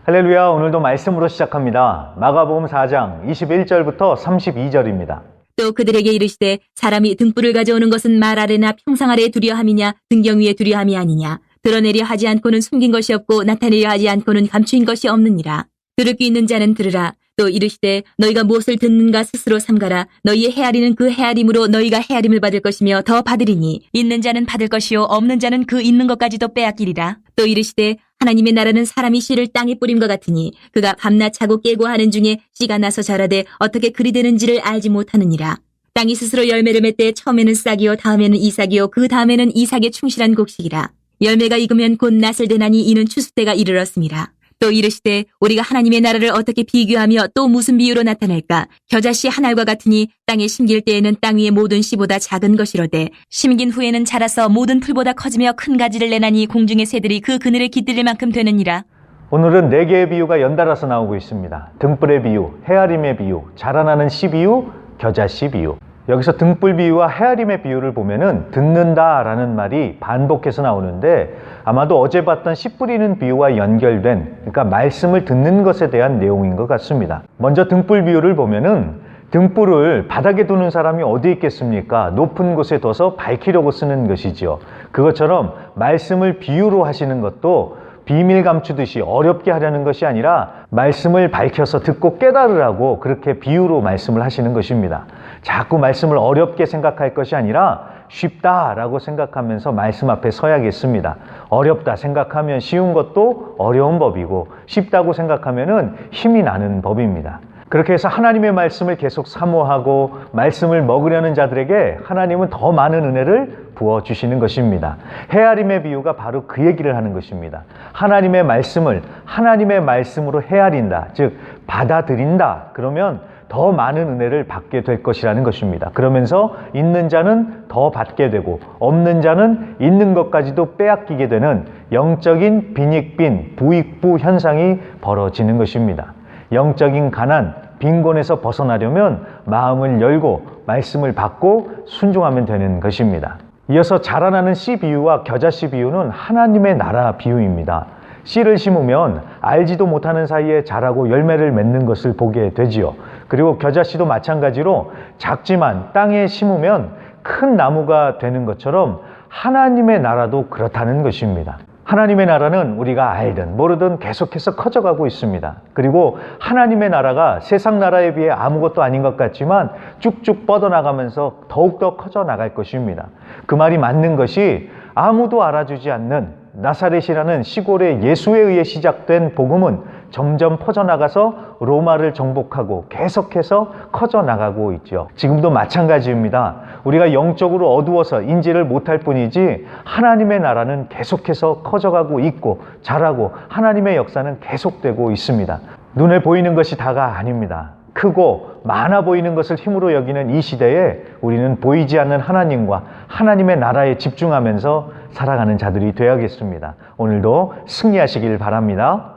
할렐루야. 오늘도 말씀으로 시작합니다. 마가복음 4장 21절부터 32절입니다. 또 그들에게 이르시되 사람이 등불을 가져오는 것은 말 아래나 평상 아래에 두려함이냐 등경 위에 두려함이 아니냐. 드러내려 하지 않고는 숨긴 것이 없고 나타내려 하지 않고는 감추인 것이 없느니라. 들을 귀 있는 자는 들으라. 또 이르시되 너희가 무엇을 듣는가 스스로 삼가라. 너희의 헤아리는 그 헤아림으로 너희가 헤아림을 받을 것이며 더 받으리니 있는 자는 받을 것이요 없는 자는 그 있는 것까지도 빼앗기리라. 또 이르시되 하나님의 나라는 사람이 씨를 땅에 뿌림과 같으니 그가 밤낮 자고 깨고 하는 중에 씨가 나서 자라되 어떻게 그리 되는지를 알지 못하느니라. 땅이 스스로 열매를 맺되 처음에는 싹이요 다음에는 이삭이요 그 다음에는 이삭의 충실한 곡식이라. 열매가 익으면 곧 낫을 되나니 이는 추수 때가 이르렀음이라. 또 이르시되 우리가 하나님의 나라를 어떻게 비교하며 또 무슨 비유로 나타낼까? 겨자씨 한 알과 같으니 땅에 심길 때에는 땅 위의 모든 씨보다 작은 것이로되 심긴 후에는 자라서 모든 풀보다 커지며 큰 가지를 내나니 공중의 새들이 그 그늘에 깃들릴 만큼 되느니라. 오늘은 4개의 비유가 연달아서 나오고 있습니다. 등불의 비유, 헤아림의 비유, 자라나는 씨 비유, 겨자씨 비유. 여기서 등불 비유와 헤아림의 비유를 보면은 듣는다 라는 말이 반복해서 나오는데 아마도 어제 봤던 씨 뿌리는 비유와 연결된, 그러니까 말씀을 듣는 것에 대한 내용인 것 같습니다. 먼저 등불 비유를 보면은 등불을 바닥에 두는 사람이 어디 있겠습니까? 높은 곳에 둬서 밝히려고 쓰는 것이죠. 그것처럼 말씀을 비유로 하시는 것도 비밀 감추듯이 어렵게 하려는 것이 아니라 말씀을 밝혀서 듣고 깨달으라고 그렇게 비유로 말씀을 하시는 것입니다. 자꾸 말씀을 어렵게 생각할 것이 아니라 쉽다라고 생각하면서 말씀 앞에 서야겠습니다. 어렵다 생각하면 쉬운 것도 어려운 법이고 쉽다고 생각하면은 힘이 나는 법입니다. 그렇게 해서 하나님의 말씀을 계속 사모하고 말씀을 먹으려는 자들에게 하나님은 더 많은 은혜를 부어주시는 것입니다. 헤아림의 비유가 바로 그 얘기를 하는 것입니다. 하나님의 말씀을 하나님의 말씀으로 헤아린다, 즉 받아들인다. 그러면 더 많은 은혜를 받게 될 것이라는 것입니다. 그러면서 있는 자는 더 받게 되고 없는 자는 있는 것까지도 빼앗기게 되는 영적인 빈익빈, 부익부 현상이 벌어지는 것입니다. 영적인 가난, 빈곤에서 벗어나려면 마음을 열고 말씀을 받고 순종하면 되는 것입니다. 이어서 자라나는 씨 비유와 겨자씨 비유는 하나님의 나라 비유입니다. 씨를 심으면 알지도 못하는 사이에 자라고 열매를 맺는 것을 보게 되지요. 그리고 겨자씨도 마찬가지로 작지만 땅에 심으면 큰 나무가 되는 것처럼 하나님의 나라도 그렇다는 것입니다. 하나님의 나라는 우리가 알든 모르든 계속해서 커져가고 있습니다. 그리고 하나님의 나라가 세상 나라에 비해 아무것도 아닌 것 같지만 쭉쭉 뻗어나가면서 더욱더 커져 나갈 것입니다. 그 말이 맞는 것이 아무도 알아주지 않는 나사렛이라는 시골의 예수에 의해 시작된 복음은 점점 퍼져나가서 로마를 정복하고 계속해서 커져나가고 있죠. 지금도 마찬가지입니다. 우리가 영적으로 어두워서 인지를 못할 뿐이지 하나님의 나라는 계속해서 커져가고 있고 자라고 하나님의 역사는 계속되고 있습니다. 눈에 보이는 것이 다가 아닙니다. 크고 많아 보이는 것을 힘으로 여기는 이 시대에 우리는 보이지 않는 하나님과 하나님의 나라에 집중하면서 살아가는 자들이 되어야겠습니다. 오늘도 승리하시길 바랍니다.